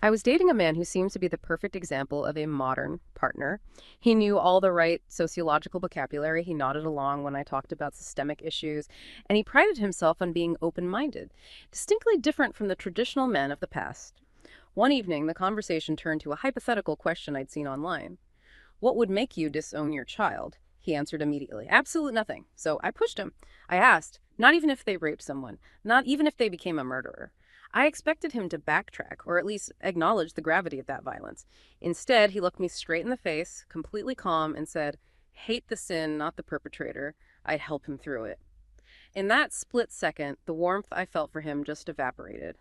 I was dating a man who seemed to be the perfect example of a modern partner. He knew all the right sociological vocabulary. He nodded along when I talked about systemic issues, and he prided himself on being open-minded, distinctly different from the traditional men of the past. One evening, the conversation turned to a hypothetical question I'd seen online. What would make you disown your child? He answered immediately. Absolute nothing. So I pushed him. I asked, not even if they raped someone, not even if they became a murderer. I expected him to backtrack, or at least acknowledge the gravity of that violence. Instead, he looked me straight in the face, completely calm, and said, hate the sin, not the perpetrator. I'd help him through it. In that split second, the warmth I felt for him just evaporated.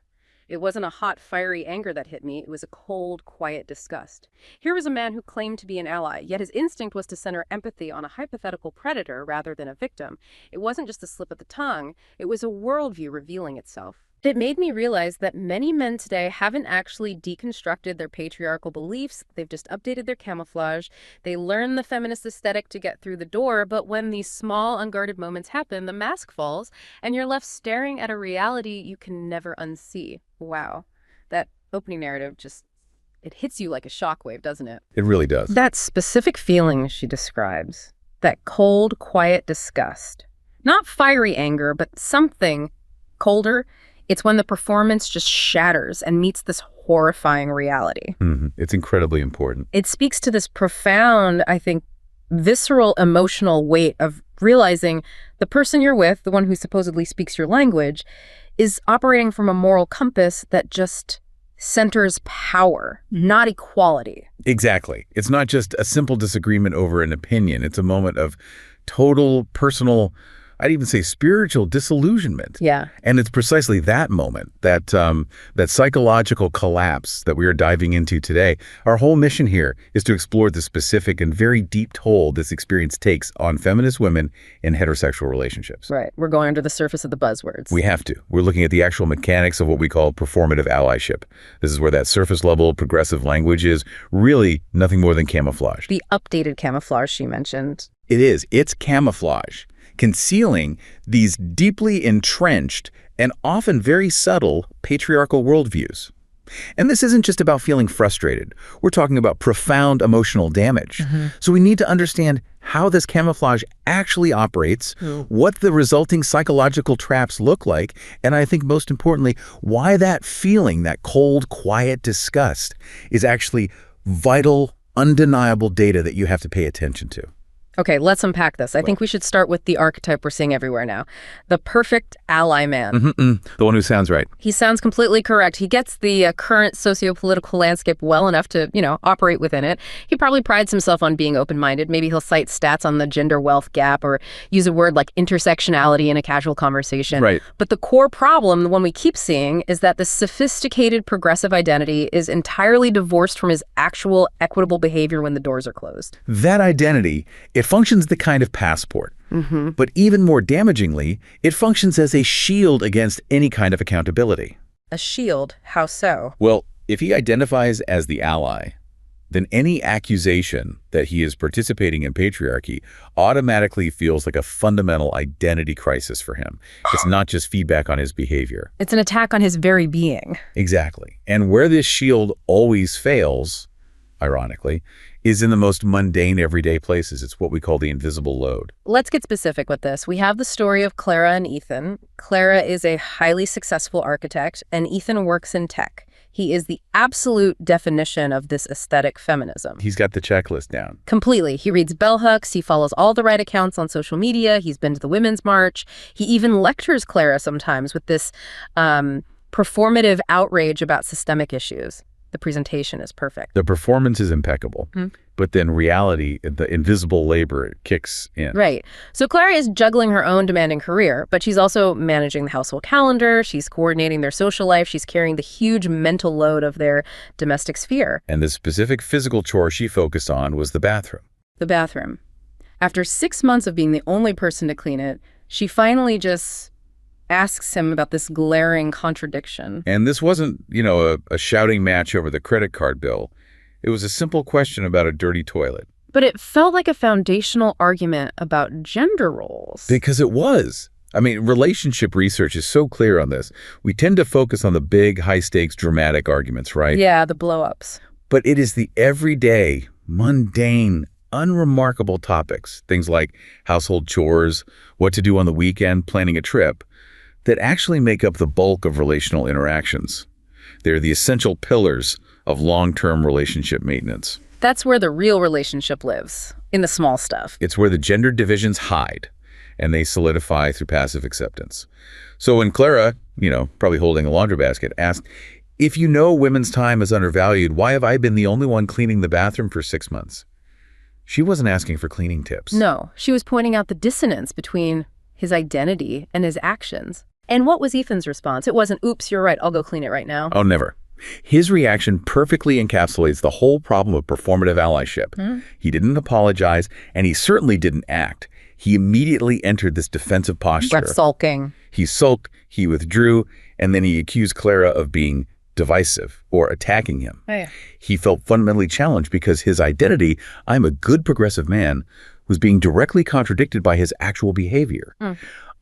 It wasn't a hot, fiery anger that hit me. It was a cold, quiet disgust. Here was a man who claimed to be an ally, yet his instinct was to center empathy on a hypothetical predator rather than a victim. It wasn't just a slip of the tongue. It was a worldview revealing itself. It made me realize that many men today haven't actually deconstructed their patriarchal beliefs. They've just updated their camouflage. They learn the feminist aesthetic to get through the door, but when these small, unguarded moments happen, the mask falls, and you're left staring at a reality you can never unsee. Wow. That opening narrative it hits you like a shockwave, doesn't it? It really does. That specific feeling she describes, that cold, quiet disgust. Not fiery anger, but something colder. It's when the performance just shatters and meets this horrifying reality. It's incredibly important. It speaks to this profound, I think, visceral emotional weight of realizing the person you're with, the one who supposedly speaks your language, is operating from a moral compass that just centers power, not equality. Exactly. It's not just a simple disagreement over an opinion. It's a moment of total personal, I'd even say spiritual disillusionment. Yeah. And it's precisely that moment, that psychological collapse that we are diving into today. Our whole mission here is to explore the specific and very deep toll this experience takes on feminist women in heterosexual relationships. Right. We're going under the surface of the buzzwords. We have to. We're looking at the actual mechanics of what we call performative allyship. This is where that surface level progressive language is really nothing more than camouflage. The updated camouflage she mentioned. It is. It's camouflage, concealing these deeply entrenched and often very subtle patriarchal worldviews. And this isn't just about feeling frustrated. We're talking about profound emotional damage. So we need to understand how this camouflage actually operates, what the resulting psychological traps look like, and I think most importantly, why that feeling, that cold, quiet disgust, is actually vital, undeniable data that you have to pay attention to. Okay, let's unpack this. I think we should start with the archetype we're seeing everywhere now. The perfect ally man. The one who sounds right. He sounds completely correct. He gets the current socio-political landscape well enough to, operate within it. He probably prides himself on being open-minded. Maybe he'll cite stats on the gender wealth gap or use a word like intersectionality in a casual conversation. Right. But the core problem, the one we keep seeing, is that the sophisticated progressive identity is entirely divorced from his actual equitable behavior when the doors are closed. That identity, it functions the kind of passport. But even more damagingly, it functions as a shield against any kind of accountability. A shield? How so? Well, if he identifies as the ally, then any accusation that he is participating in patriarchy automatically feels like a fundamental identity crisis for him. It's not just feedback on his behavior. It's an attack on his very being. Exactly. And where this shield always fails, ironically, is in the most mundane everyday places. It's what we call the invisible load. Let's get specific with this. We have the story of Clara and Ethan. Clara is a highly successful architect, and Ethan works in tech. He is the absolute definition of this aesthetic feminism. He's got the checklist down. Completely. He reads bell hooks. He follows all the right accounts on social media. He's been to the Women's March. He even lectures Clara sometimes with this performative outrage about systemic issues. The presentation is perfect. The performance is impeccable, but then reality, the invisible labor, kicks in. Right. So Clara is juggling her own demanding career, but she's also managing the household calendar. She's coordinating their social life. She's carrying the huge mental load of their domestic sphere. And the specific physical chore she focused on was the bathroom. The bathroom. After 6 months of being the only person to clean it, she finally just asks him about this glaring contradiction. And this wasn't, a shouting match over the credit card bill. It was a simple question about a dirty toilet. But it felt like a foundational argument about gender roles. Because it was. I mean, relationship research is so clear on this. We tend to focus on the big, high-stakes, dramatic arguments, right? Yeah, the blow-ups. But it is the everyday, mundane, unremarkable topics, things like household chores, what to do on the weekend, planning a trip, that actually make up the bulk of relational interactions. They're the essential pillars of long-term relationship maintenance. That's where the real relationship lives, in the small stuff. It's where the gender divisions hide, and they solidify through passive acceptance. So when Clara, probably holding a laundry basket, asked, "If you know women's time is undervalued, why have I been the only one cleaning the bathroom for 6 months?" She wasn't asking for cleaning tips. No, she was pointing out the dissonance between his identity and his actions. And what was Ethan's response? It wasn't, "Oops, you're right, I'll go clean it right now." Oh, never. His reaction perfectly encapsulates the whole problem of performative allyship. He didn't apologize, and he certainly didn't act. He immediately entered this defensive posture. Sulking. He sulked, he withdrew, and then he accused Clara of being divisive or attacking him. Oh, yeah. He felt fundamentally challenged because his identity, "I'm a good progressive man," was being directly contradicted by his actual behavior.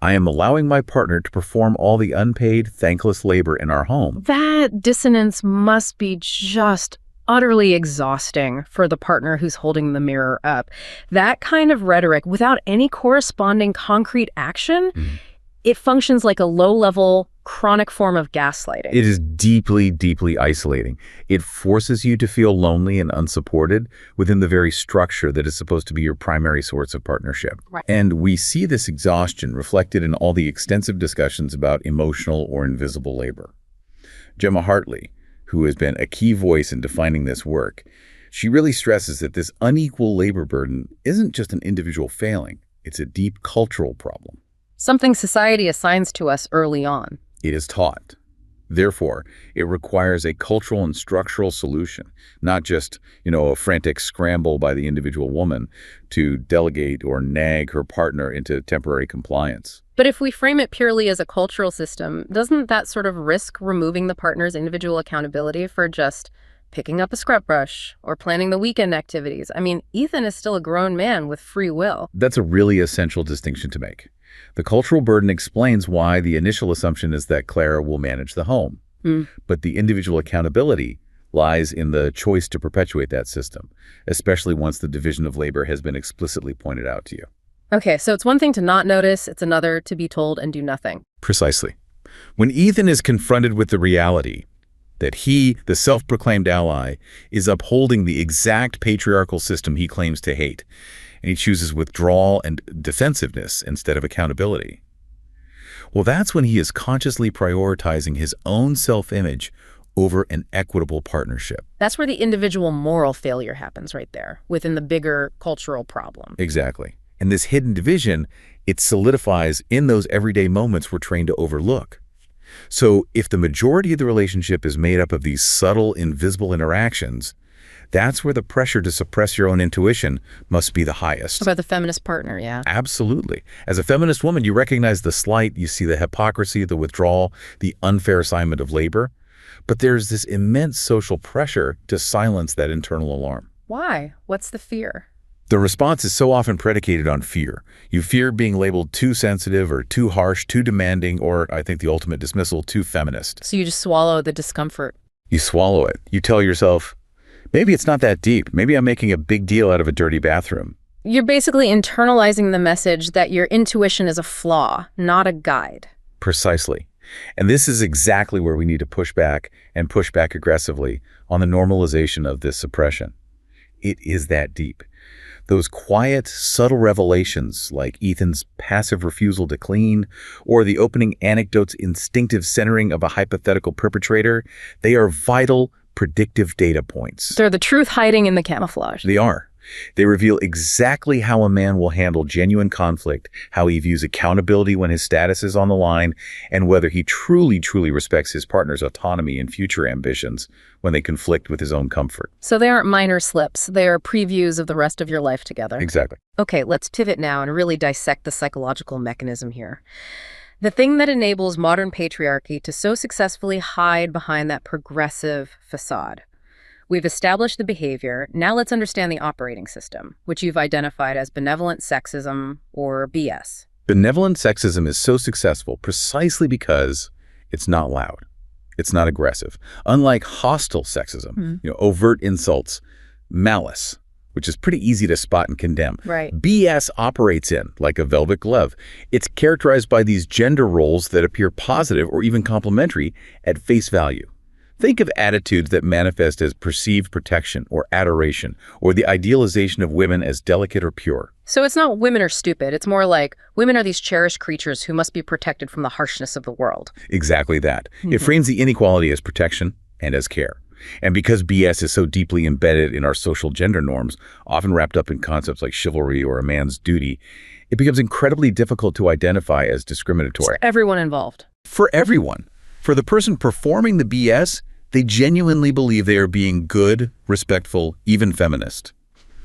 "I am allowing my partner to perform all the unpaid, thankless labor in our home." That dissonance must be just utterly exhausting for the partner who's holding the mirror up. That kind of rhetoric, without any corresponding concrete action, it functions like a low-level, chronic form of gaslighting. It is deeply, deeply isolating. It forces you to feel lonely and unsupported within the very structure that is supposed to be your primary source of partnership. Right. And we see this exhaustion reflected in all the extensive discussions about emotional or invisible labor. Gemma Hartley, who has been a key voice in defining this work, she really stresses that this unequal labor burden isn't just an individual failing, it's a deep cultural problem. Something society assigns to us early on. It is taught. Therefore, it requires a cultural and structural solution, not just, a frantic scramble by the individual woman to delegate or nag her partner into temporary compliance. But if we frame it purely as a cultural system, doesn't that sort of risk removing the partner's individual accountability for just picking up a scrub brush or planning the weekend activities? I mean, Ethan is still a grown man with free will. That's a really essential distinction to make. The cultural burden explains why the initial assumption is that Clara will manage the home. But the individual accountability lies in the choice to perpetuate that system, especially once the division of labor has been explicitly pointed out to you. Okay, so it's one thing to not notice, it's another to be told and do nothing. Precisely. When Ethan is confronted with the reality that he, the self-proclaimed ally, is upholding the exact patriarchal system he claims to hate, and he chooses withdrawal and defensiveness instead of accountability, well, that's when he is consciously prioritizing his own self-image over an equitable partnership. That's where the individual moral failure happens right there, within the bigger cultural problem. Exactly. And this hidden division, it solidifies in those everyday moments we're trained to overlook. So if the majority of the relationship is made up of these subtle, invisible interactions, that's where the pressure to suppress your own intuition must be the highest. About the feminist partner, yeah. Absolutely. As a feminist woman, you recognize the slight, you see the hypocrisy, the withdrawal, the unfair assignment of labor. But there's this immense social pressure to silence that internal alarm. Why? What's the fear? The response is so often predicated on fear. You fear being labeled too sensitive or too harsh, too demanding, or, I think the ultimate dismissal, too feminist. So you just swallow the discomfort. You swallow it. You tell yourself, maybe it's not that deep. Maybe I'm making a big deal out of a dirty bathroom. You're basically internalizing the message that your intuition is a flaw, not a guide. Precisely. And this is exactly where we need to push back and push back aggressively on the normalization of this suppression. It is that deep. Those quiet, subtle revelations like Ethan's passive refusal to clean or the opening anecdote's instinctive centering of a hypothetical perpetrator, they are vital, predictive data points. They're the truth hiding in the camouflage. They are. They reveal exactly how a man will handle genuine conflict, how he views accountability when his status is on the line, and whether he truly, truly respects his partner's autonomy and future ambitions when they conflict with his own comfort. So they aren't minor slips. They are previews of the rest of your life together. Exactly. Okay, let's pivot now and really dissect the psychological mechanism here. The thing that enables modern patriarchy to so successfully hide behind that progressive facade. We've established the behavior. Now let's understand the operating system, which you've identified as benevolent sexism, or BS. Benevolent sexism is so successful precisely because it's not loud. It's not aggressive. Unlike hostile sexism, overt insults, malice, which is pretty easy to spot and condemn. Right. BS operates in, like a velvet glove. It's characterized by these gender roles that appear positive or even complimentary at face value. Think of attitudes that manifest as perceived protection or adoration, or the idealization of women as delicate or pure. So it's not women are stupid. It's more like women are these cherished creatures who must be protected from the harshness of the world. Exactly that. It frames the inequality as protection and as care. And because BS is so deeply embedded in our social gender norms, often wrapped up in concepts like chivalry or a man's duty, it becomes incredibly difficult to identify as discriminatory. For everyone involved. For everyone. For the person performing the BS, they genuinely believe they are being good, respectful, even feminist.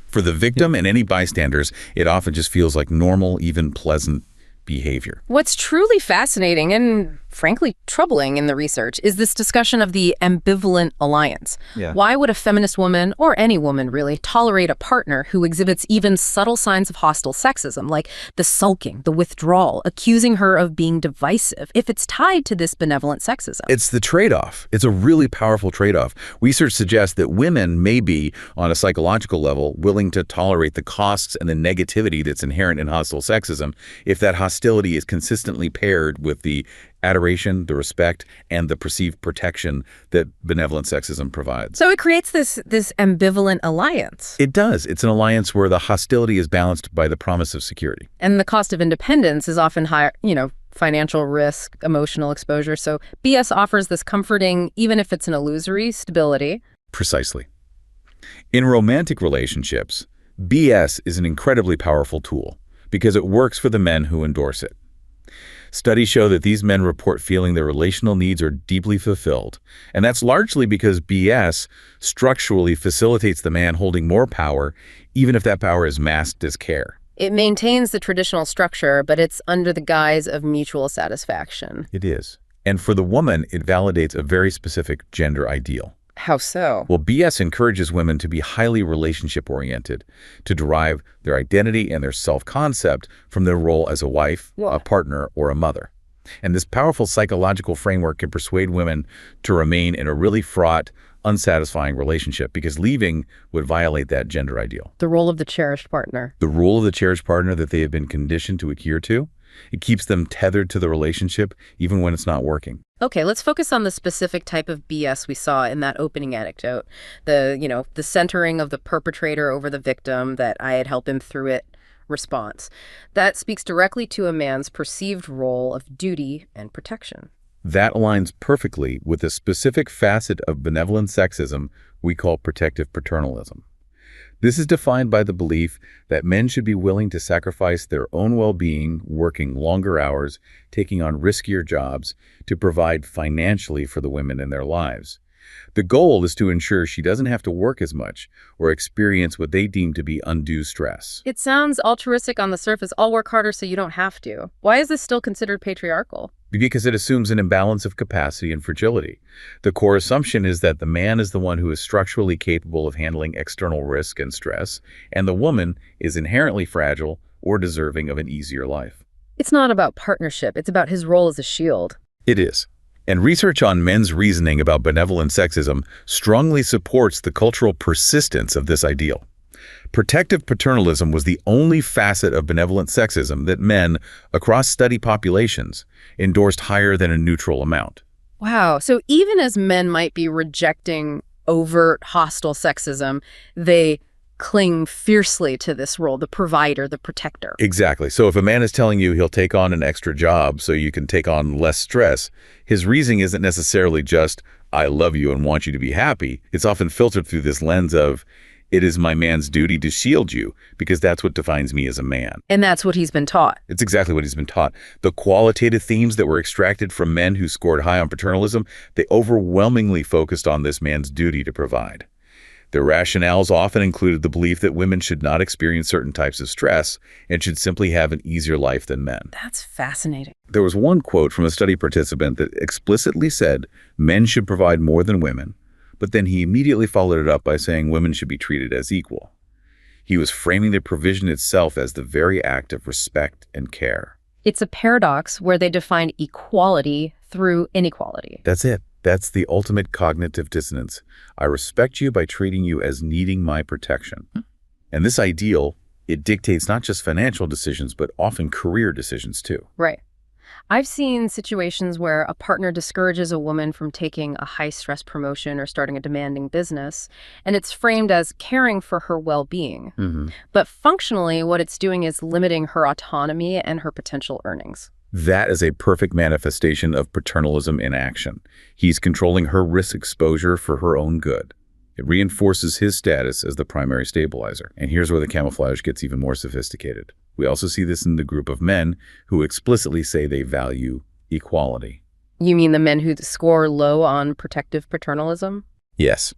For the victim and any bystanders, it often just feels like normal, even pleasant behavior. What's truly fascinating and frankly troubling in the research is this discussion of the ambivalent alliance. Why would a feminist woman, or any woman really, tolerate a partner who exhibits even subtle signs of hostile sexism, like the sulking, the withdrawal, accusing her of being divisive, if it's tied to this benevolent sexism? It's the trade-off. It's a really powerful trade-off. Research suggests that women may be, on a psychological level, willing to tolerate the costs and the negativity that's inherent in hostile sexism if that hostility is consistently paired with the adoration, the respect, and the perceived protection that benevolent sexism provides. So it creates this ambivalent alliance. It does. It's an alliance where the hostility is balanced by the promise of security. And the cost of independence is often higher, financial risk, emotional exposure. So BS offers this comforting, even if it's an illusory, stability. Precisely. In romantic relationships, BS is an incredibly powerful tool because it works for the men who endorse it. Studies show that these men report feeling their relational needs are deeply fulfilled, and that's largely because BS structurally facilitates the man holding more power, even if that power is masked as care. It maintains the traditional structure, but it's under the guise of mutual satisfaction. It is. And for the woman, it validates a very specific gender ideal. How so? Well, BS encourages women to be highly relationship-oriented, to derive their identity and their self-concept from their role as a wife, a partner, or a mother. And this powerful psychological framework can persuade women to remain in a really fraught, unsatisfying relationship because leaving would violate that gender ideal. The role of the cherished partner. The role of the cherished partner that they have been conditioned to adhere to. It keeps them tethered to the relationship even when it's not working. Okay, let's focus on the specific type of BS we saw in that opening anecdote. The centering of the perpetrator over the victim, that I had helped him through it response. That speaks directly to a man's perceived role of duty and protection. That aligns perfectly with a specific facet of benevolent sexism we call protective paternalism. This is defined by the belief that men should be willing to sacrifice their own well-being, working longer hours, taking on riskier jobs to provide financially for the women in their lives. The goal is to ensure she doesn't have to work as much or experience what they deem to be undue stress. It sounds altruistic on the surface. I'll work harder so you don't have to. Why is this still considered patriarchal? Because it assumes an imbalance of capacity and fragility. The core assumption is that the man is the one who is structurally capable of handling external risk and stress, and the woman is inherently fragile or deserving of an easier life. It's not about partnership. It's about his role as a shield. It is. And research on men's reasoning about benevolent sexism strongly supports the cultural persistence of this ideal. Protective paternalism was the only facet of benevolent sexism that men, across study populations, endorsed higher than a neutral amount. Wow. So even as men might be rejecting overt hostile sexism, they cling fiercely to this role, the provider, the protector. Exactly. So if a man is telling you he'll take on an extra job so you can take on less stress, his reasoning isn't necessarily just, I love you and want you to be happy. It's often filtered through this lens of, it is my man's duty to shield you because that's what defines me as a man. And that's what he's been taught. It's exactly what he's been taught. The qualitative themes that were extracted from men who scored high on paternalism, they overwhelmingly focused on this man's duty to provide. Their rationales often included the belief that women should not experience certain types of stress and should simply have an easier life than men. That's fascinating. There was one quote from a study participant that explicitly said men should provide more than women, but then he immediately followed it up by saying women should be treated as equal. He was framing the provision itself as the very act of respect and care. It's a paradox where they define equality through inequality. That's it. That's the ultimate cognitive dissonance. I respect you by treating you as needing my protection. And this ideal, it dictates not just financial decisions, but often career decisions too. Right. I've seen situations where a partner discourages a woman from taking a high-stress promotion or starting a demanding business, and it's framed as caring for her well-being. But functionally, what it's doing is limiting her autonomy and her potential earnings. That is a perfect manifestation of paternalism in action. He's controlling her risk exposure for her own good. It reinforces his status as the primary stabilizer. And here's where the camouflage gets even more sophisticated. We also see this in the group of men who explicitly say they value equality. You mean the men who score low on protective paternalism? Yes.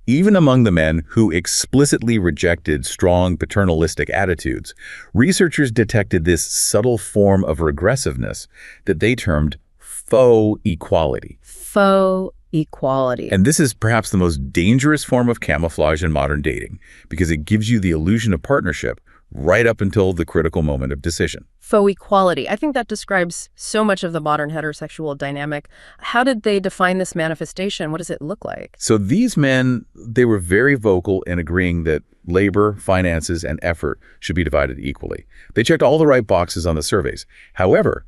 Even among the men who explicitly rejected strong paternalistic attitudes, researchers detected this subtle form of regressiveness that they termed faux equality. Faux equality. And this is perhaps the most dangerous form of camouflage in modern dating because it gives you the illusion of partnership right up until the critical moment of decision. Faux equality. I think that describes so much of the modern heterosexual dynamic. How did they define this manifestation? What does it look like? So these men, they were very vocal in agreeing that labor, finances, and effort should be divided equally. They checked all the right boxes on the surveys. However,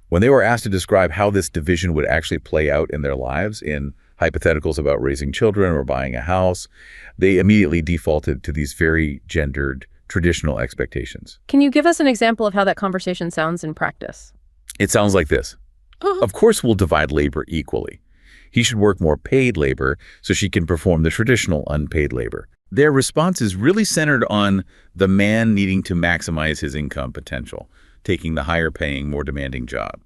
when they were asked to describe how this division would actually play out in their lives in hypotheticals about raising children or buying a house, they immediately defaulted to these very gendered traditional expectations. Can you give us an example of how that conversation sounds in practice? It sounds like this. Of course we'll divide labor equally. He should work more paid labor so she can perform the traditional unpaid labor. Their response is really centered on the man needing to maximize his income potential, taking the higher paying, more demanding job,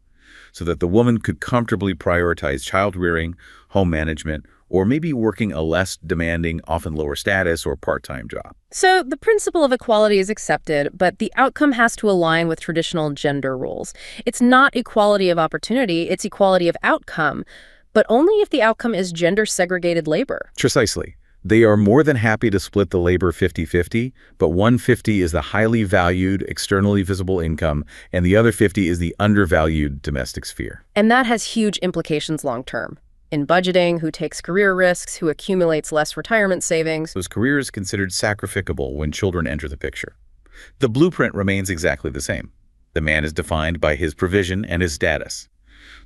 so that the woman could comfortably prioritize child rearing, home management, or maybe working a less demanding, often lower status or part-time job. So the principle of equality is accepted, but the outcome has to align with traditional gender roles. It's not equality of opportunity, it's equality of outcome, but only if the outcome is gender-segregated labor. Precisely. They are more than happy to split the labor 50-50, but 1/50 is the highly valued, externally visible income, and the other 50 is the undervalued domestic sphere. And that has huge implications long-term. In budgeting, who takes career risks, who accumulates less retirement savings. Those careers considered sacrificable when children enter the picture. The blueprint remains exactly the same. The man is defined by his provision and his status.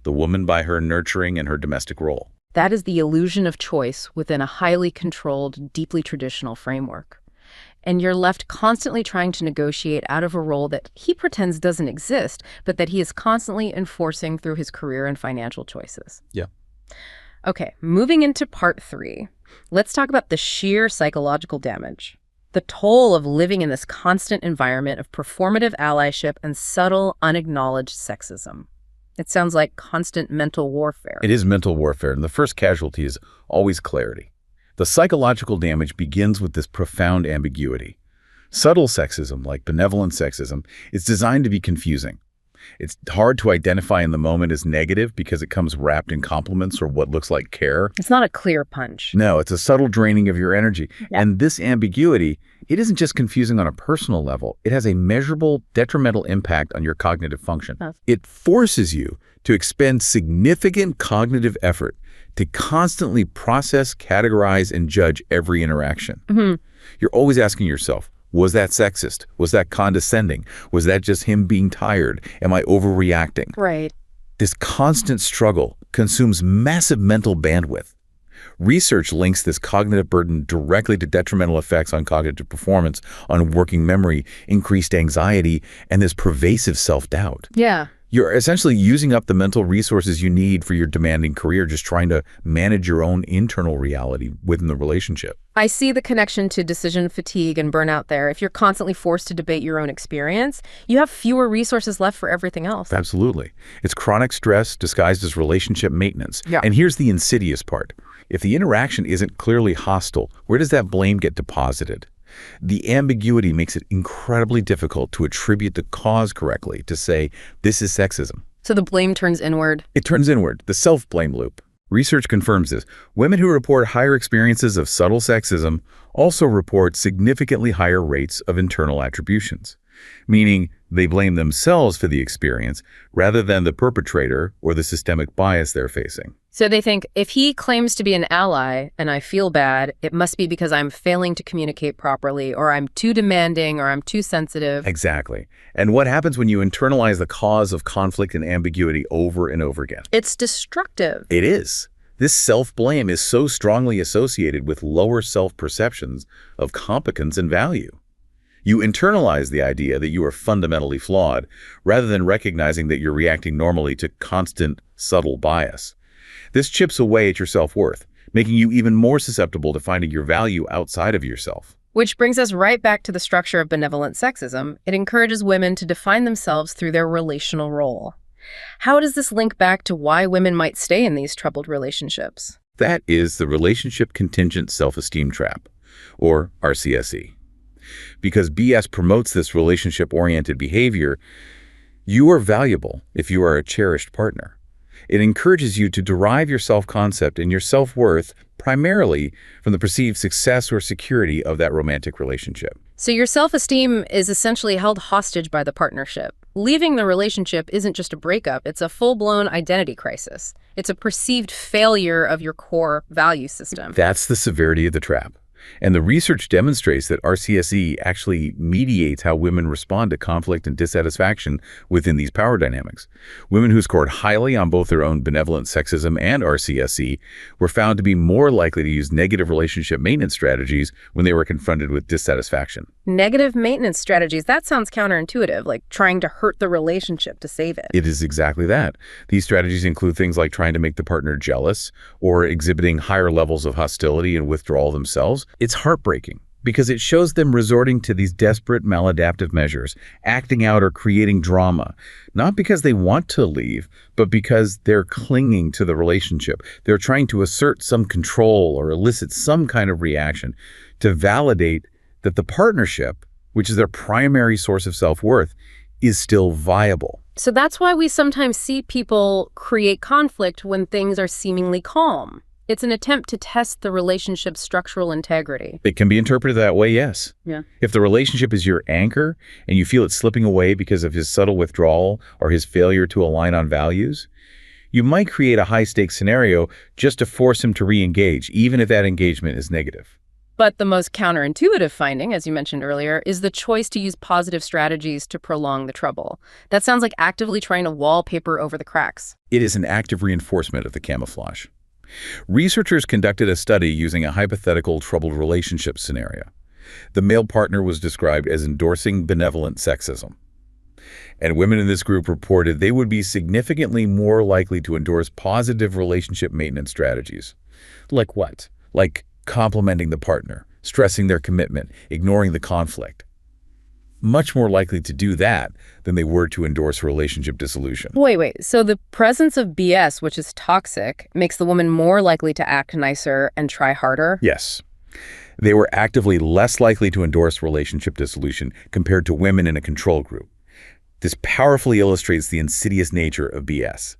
The woman by her nurturing and her domestic role. That is the illusion of choice within a highly controlled, deeply traditional framework. And you're left constantly trying to negotiate out of a role that he pretends doesn't exist, but that he is constantly enforcing through his career and financial choices. Yeah. Okay, moving into part 3. Let's talk about the sheer psychological damage. The toll of living in this constant environment of performative allyship and subtle, unacknowledged sexism. It sounds like constant mental warfare. It is mental warfare, and the first casualty is always clarity. The psychological damage begins with this profound ambiguity. Subtle sexism, like benevolent sexism, is designed to be confusing. It's hard to identify in the moment as negative because it comes wrapped in compliments or what looks like care. It's not a clear punch. No, it's a subtle draining of your energy. Yeah. And this ambiguity, it isn't just confusing on a personal level. It has a measurable detrimental impact on your cognitive function. It forces you to expend significant cognitive effort to constantly process, categorize, and judge every interaction. You're always asking yourself, was that sexist? Was that condescending? Was that just him being tired? Am I overreacting? Right. This constant struggle consumes massive mental bandwidth. Research links this cognitive burden directly to detrimental effects on cognitive performance, on working memory, increased anxiety, and this pervasive self-doubt. Yeah. You're essentially using up the mental resources you need for your demanding career, just trying to manage your own internal reality within the relationship. I see the connection to decision fatigue and burnout there. If you're constantly forced to debate your own experience, you have fewer resources left for everything else. Absolutely. It's chronic stress disguised as relationship maintenance. Yeah. And here's the insidious part. If the interaction isn't clearly hostile, where does that blame get deposited? The ambiguity makes it incredibly difficult to attribute the cause correctly, to say, this is sexism. So the blame turns inward? It turns inward, the self-blame loop. Research confirms this. Women who report higher experiences of subtle sexism also report significantly higher rates of internal attributions, meaning They blame themselves for the experience rather than the perpetrator or the systemic bias they're facing. So they think, if he claims to be an ally and I feel bad, it must be because I'm failing to communicate properly, or I'm too demanding, or I'm too sensitive. Exactly. And what happens when you internalize the cause of conflict and ambiguity over and over again? It's destructive. It is. This self-blame is so strongly associated with lower self-perceptions of competence and value. You internalize the idea that you are fundamentally flawed, rather than recognizing that you're reacting normally to constant, subtle bias. This chips away at your self-worth, making you even more susceptible to finding your value outside of yourself. Which brings us right back to the structure of benevolent sexism. It encourages women to define themselves through their relational role. How does this link back to why women might stay in these troubled relationships? That is the relationship contingent self-esteem trap, or RCSE. Because BS promotes this relationship-oriented behavior, you are valuable if you are a cherished partner. It encourages you to derive your self-concept and your self-worth primarily from the perceived success or security of that romantic relationship. So your self-esteem is essentially held hostage by the partnership. Leaving the relationship isn't just a breakup, it's a full-blown identity crisis. It's a perceived failure of your core value system. That's the severity of the trap. And the research demonstrates that RCSE actually mediates how women respond to conflict and dissatisfaction within these power dynamics. Women who scored highly on both their own benevolent sexism and RCSE were found to be more likely to use negative relationship maintenance strategies when they were confronted with dissatisfaction. Negative maintenance strategies, that sounds counterintuitive, like trying to hurt the relationship to save it. It is exactly that. These strategies include things like trying to make the partner jealous or exhibiting higher levels of hostility and withdrawal themselves. It's heartbreaking because it shows them resorting to these desperate maladaptive measures, acting out or creating drama, not because they want to leave, but because they're clinging to the relationship. They're trying to assert some control or elicit some kind of reaction to validate that the partnership, which is their primary source of self-worth, is still viable. So that's why we sometimes see people create conflict when things are seemingly calm. It's an attempt to test the relationship's structural integrity. It can be interpreted that way, yes. Yeah. If the relationship is your anchor and you feel it slipping away because of his subtle withdrawal or his failure to align on values, you might create a high-stakes scenario just to force him to re-engage, even if that engagement is negative. But the most counterintuitive finding, as you mentioned earlier, is the choice to use positive strategies to prolong the trouble. That sounds like actively trying to wallpaper over the cracks. It is an active reinforcement of the camouflage. Researchers conducted a study using a hypothetical troubled relationship scenario. The male partner was described as endorsing benevolent sexism. And women in this group reported they would be significantly more likely to endorse positive relationship maintenance strategies. Like what? Like complimenting the partner, stressing their commitment, ignoring the conflict. Much more likely to do that than they were to endorse relationship dissolution. Wait. So the presence of BS, which is toxic, makes the woman more likely to act nicer and try harder? Yes. They were actively less likely to endorse relationship dissolution compared to women in a control group. This powerfully illustrates the insidious nature of BS.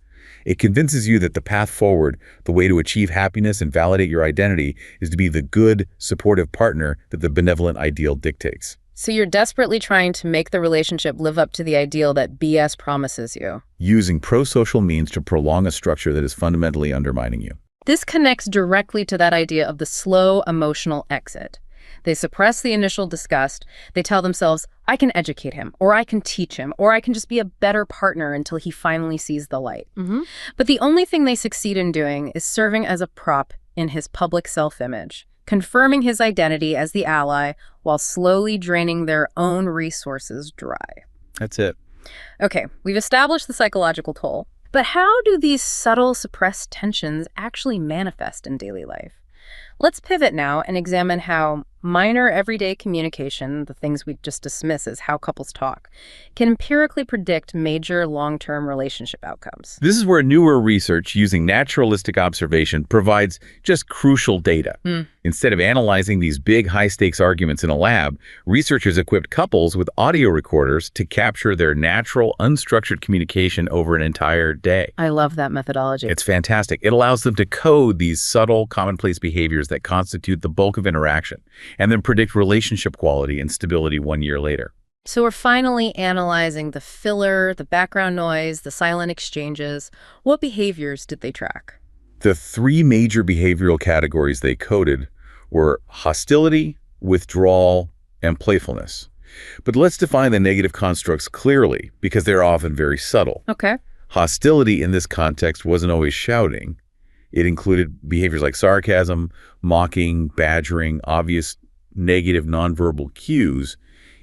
It convinces you that the path forward, the way to achieve happiness and validate your identity, is to be the good, supportive partner that the benevolent ideal dictates. So you're desperately trying to make the relationship live up to the ideal that BS promises you. Using pro-social means to prolong a structure that is fundamentally undermining you. This connects directly to that idea of the slow emotional exit. They suppress the initial disgust. They tell themselves, I can educate him, or I can teach him, or I can just be a better partner until he finally sees the light. But the only thing they succeed in doing is serving as a prop in his public self-image, confirming his identity as the ally while slowly draining their own resources dry. That's it. Okay, we've established the psychological toll, but how do these subtle suppressed tensions actually manifest in daily life? Let's pivot now and examine how minor everyday communication, the things we just dismiss as how couples talk, can empirically predict major long-term relationship outcomes. This is where newer research using naturalistic observation provides just crucial data. Instead of analyzing these big high-stakes arguments in a lab, researchers equipped couples with audio recorders to capture their natural, unstructured communication over an entire day. I love that methodology. It's fantastic. It allows them to code these subtle, commonplace behaviors that constitute the bulk of interaction, and then predict relationship quality and stability 1 year later. So we're finally analyzing the filler, the background noise, the silent exchanges. What behaviors did they track? The three major behavioral categories they coded were hostility, withdrawal, and playfulness. But let's define the negative constructs clearly, because they're often very subtle. Okay. Hostility in this context wasn't always shouting. It included behaviors like sarcasm, mocking, badgering, obvious negative nonverbal cues,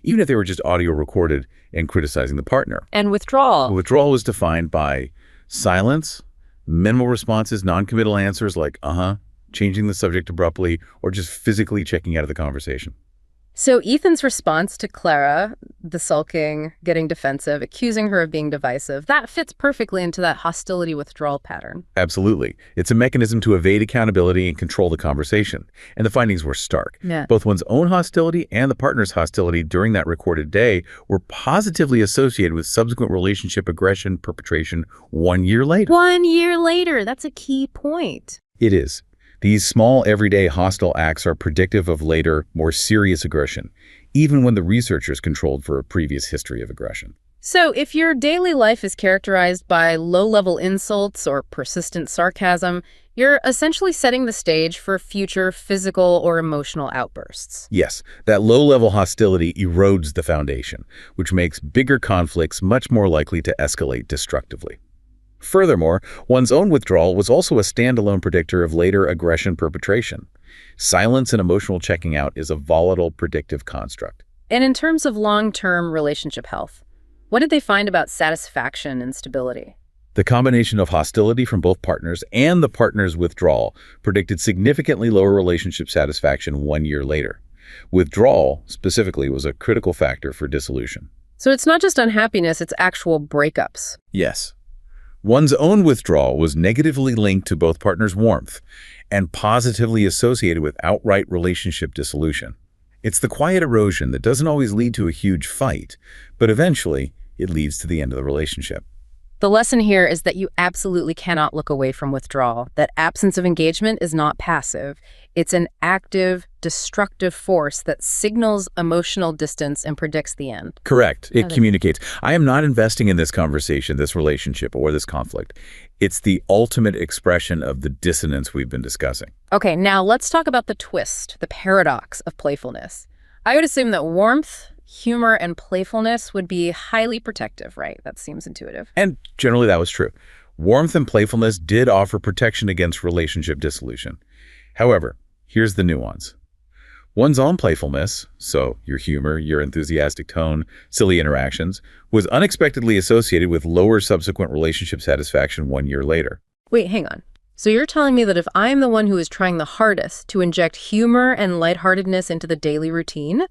even if they were just audio recorded and criticizing the partner. And withdrawal? Withdrawal was defined by silence, minimal responses, non-committal answers like changing the subject abruptly, or just physically checking out of the conversation. So Ethan's response to Clara, the sulking, getting defensive, accusing her of being divisive, that fits perfectly into that hostility withdrawal pattern. Absolutely. It's a mechanism to evade accountability and control the conversation. And the findings were stark. Yeah. Both one's own hostility and the partner's hostility during that recorded day were positively associated with subsequent relationship aggression perpetration 1 year later. 1 year later. That's a key point. It is. These small, everyday hostile acts are predictive of later, more serious aggression, even when the researchers controlled for a previous history of aggression. So if your daily life is characterized by low-level insults or persistent sarcasm, you're essentially setting the stage for future physical or emotional outbursts. Yes, that low-level hostility erodes the foundation, which makes bigger conflicts much more likely to escalate destructively. Furthermore, one's own withdrawal was also a standalone predictor of later aggression perpetration. Silence and emotional checking out is a volatile predictive construct. And in terms of long-term relationship health, what did they find about satisfaction and stability? The combination of hostility from both partners and the partner's withdrawal predicted significantly lower relationship satisfaction 1 year later. Withdrawal, specifically, was a critical factor for dissolution. So it's not just unhappiness, it's actual breakups. Yes. One's own withdrawal was negatively linked to both partners' warmth and positively associated with outright relationship dissolution. It's the quiet erosion that doesn't always lead to a huge fight, but eventually it leads to the end of the relationship. The lesson here is that you absolutely cannot look away from withdrawal. That absence of engagement is not passive. It's an active, destructive force that signals emotional distance and predicts the end. Correct. It communicates. I am not investing in this conversation, this relationship, or this conflict. It's the ultimate expression of the dissonance we've been discussing. Okay, now let's talk about the twist, the paradox of playfulness. I would assume that warmth, humor, and playfulness would be highly protective, right? That seems intuitive. And generally that was true. Warmth and playfulness did offer protection against relationship dissolution. However, here's the nuance. One's own playfulness, so your humor, your enthusiastic tone, silly interactions, was unexpectedly associated with lower subsequent relationship satisfaction 1 year later. Wait, hang on. So you're telling me that if I'm the one who is trying the hardest to inject humor and lightheartedness into the daily routine,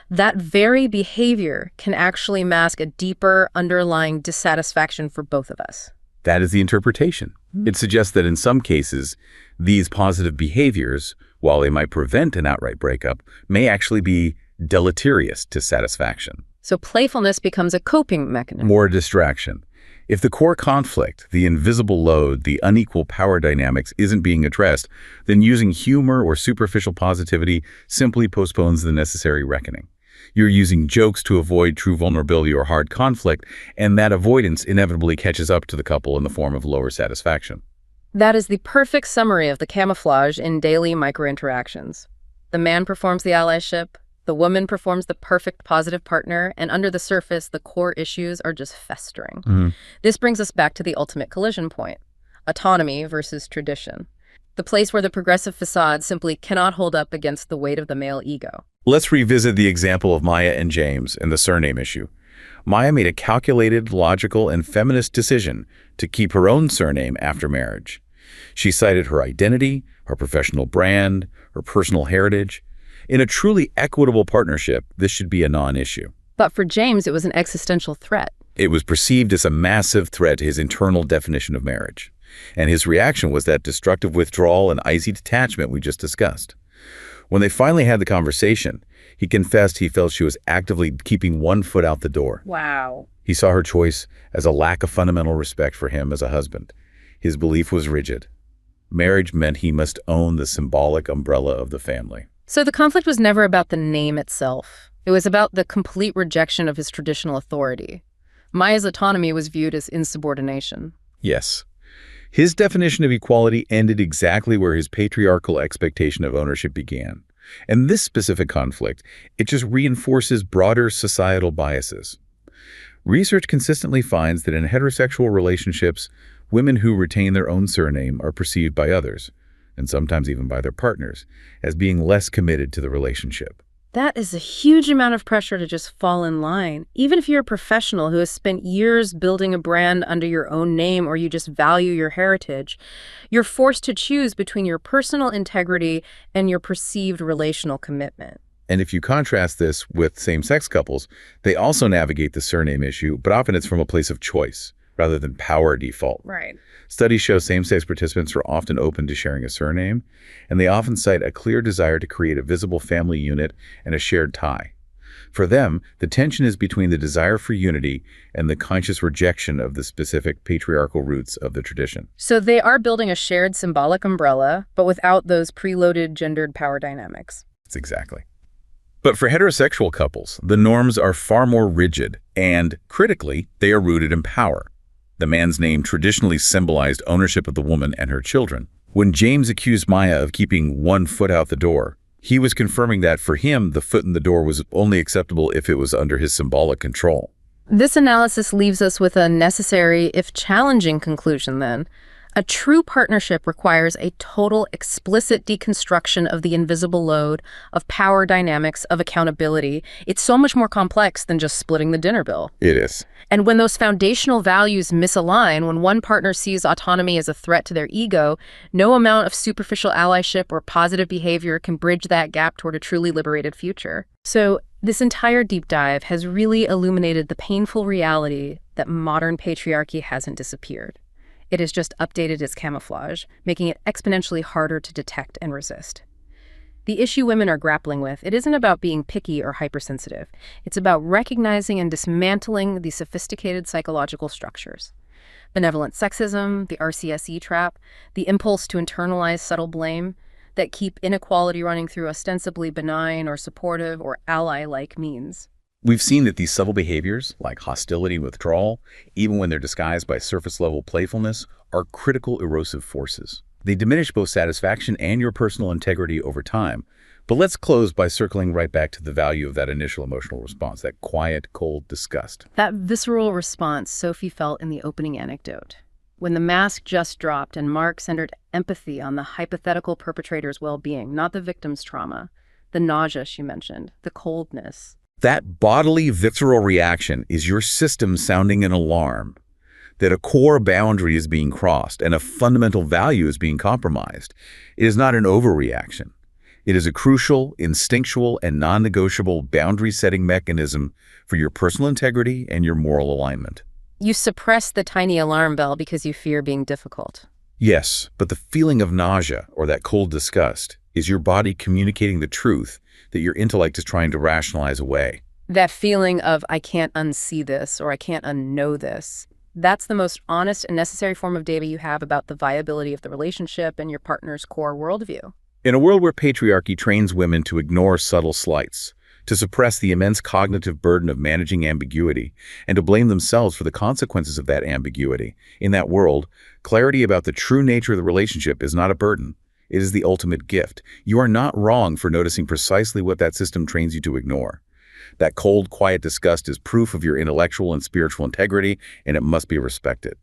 that very behavior can actually mask a deeper underlying dissatisfaction for both of us? That is the interpretation. It suggests that in some cases, these positive behaviors, while they might prevent an outright breakup, may actually be deleterious to satisfaction. So playfulness becomes a coping mechanism. More distraction. If the core conflict, the invisible load, the unequal power dynamics isn't being addressed, then using humor or superficial positivity simply postpones the necessary reckoning. You're using jokes to avoid true vulnerability or hard conflict, and that avoidance inevitably catches up to the couple in the form of lower satisfaction. That is the perfect summary of the camouflage in daily micro-interactions. The man performs the allyship, the woman performs the perfect positive partner, and under the surface, the core issues are just festering. This brings us back to the ultimate collision point: autonomy versus tradition. The place where the progressive facade simply cannot hold up against the weight of the male ego. Let's revisit the example of Maya and James and the surname issue. Maya made a calculated, logical, and feminist decision to keep her own surname after marriage. She cited her identity, her professional brand, her personal heritage. In a truly equitable partnership, this should be a non-issue. But for James, it was an existential threat. It was perceived as a massive threat to his internal definition of marriage. And his reaction was that destructive withdrawal and icy detachment we just discussed. When they finally had the conversation, he confessed he felt she was actively keeping one foot out the door. Wow. He saw her choice as a lack of fundamental respect for him as a husband. His belief was rigid. Marriage meant he must own the symbolic umbrella of the family. So the conflict was never about the name itself. It was about the complete rejection of his traditional authority. Maya's autonomy was viewed as insubordination. Yes. His definition of equality ended exactly where his patriarchal expectation of ownership began. And this specific conflict, it just reinforces broader societal biases. Research consistently finds that in heterosexual relationships, women who retain their own surname are perceived by others, and sometimes even by their partners, as being less committed to the relationship. That is a huge amount of pressure to just fall in line. Even if you're a professional who has spent years building a brand under your own name, or you just value your heritage, you're forced to choose between your personal integrity and your perceived relational commitment. And if you contrast this with same-sex couples, they also navigate the surname issue, but often it's from a place of choice rather than power default. Right. Studies show same-sex participants are often open to sharing a surname, and they often cite a clear desire to create a visible family unit and a shared tie. For them, the tension is between the desire for unity and the conscious rejection of the specific patriarchal roots of the tradition. So they are building a shared symbolic umbrella, but without those preloaded gendered power dynamics. That's exactly. But for heterosexual couples, the norms are far more rigid, and, critically, they are rooted in power. The man's name traditionally symbolized ownership of the woman and her children. When James accused Maya of keeping one foot out the door, he was confirming that for him, the foot in the door was only acceptable if it was under his symbolic control. This analysis leaves us with a necessary, if challenging, conclusion then. A true partnership requires a total, explicit deconstruction of the invisible load, of power dynamics, of accountability. It's so much more complex than just splitting the dinner bill. It is. And when those foundational values misalign, when one partner sees autonomy as a threat to their ego, no amount of superficial allyship or positive behavior can bridge that gap toward a truly liberated future. So this entire deep dive has really illuminated the painful reality that modern patriarchy hasn't disappeared. It has just updated its camouflage, making it exponentially harder to detect and resist. The issue women are grappling with, it isn't about being picky or hypersensitive. It's about recognizing and dismantling these sophisticated psychological structures. Benevolent sexism, the RCSE trap, the impulse to internalize subtle blame that keep inequality running through ostensibly benign or supportive or ally-like means. We've seen that these subtle behaviors, like hostility and withdrawal, even when they're disguised by surface-level playfulness, are critical erosive forces. They diminish both satisfaction and your personal integrity over time. But let's close by circling right back to the value of that initial emotional response, that quiet, cold disgust. That visceral response Sophie felt in the opening anecdote. When the mask just dropped and Mark centered empathy on the hypothetical perpetrator's well-being, not the victim's trauma, the nausea she mentioned, the coldness. That bodily, visceral reaction is your system sounding an alarm that a core boundary is being crossed and a fundamental value is being compromised. It is not an overreaction. It is a crucial, instinctual, and non-negotiable boundary-setting mechanism for your personal integrity and your moral alignment. You suppress the tiny alarm bell because you fear being difficult. Yes, but the feeling of nausea, or that cold disgust, is your body communicating the truth that your intellect is trying to rationalize away. That feeling of, I can't unsee this, or I can't unknow this, that's the most honest and necessary form of data you have about the viability of the relationship and your partner's core worldview. In a world where patriarchy trains women to ignore subtle slights, to suppress the immense cognitive burden of managing ambiguity, and to blame themselves for the consequences of that ambiguity, in that world, clarity about the true nature of the relationship is not a burden. It is the ultimate gift. You are not wrong for noticing precisely what that system trains you to ignore. That cold, quiet disgust is proof of your intellectual and spiritual integrity, and it must be respected.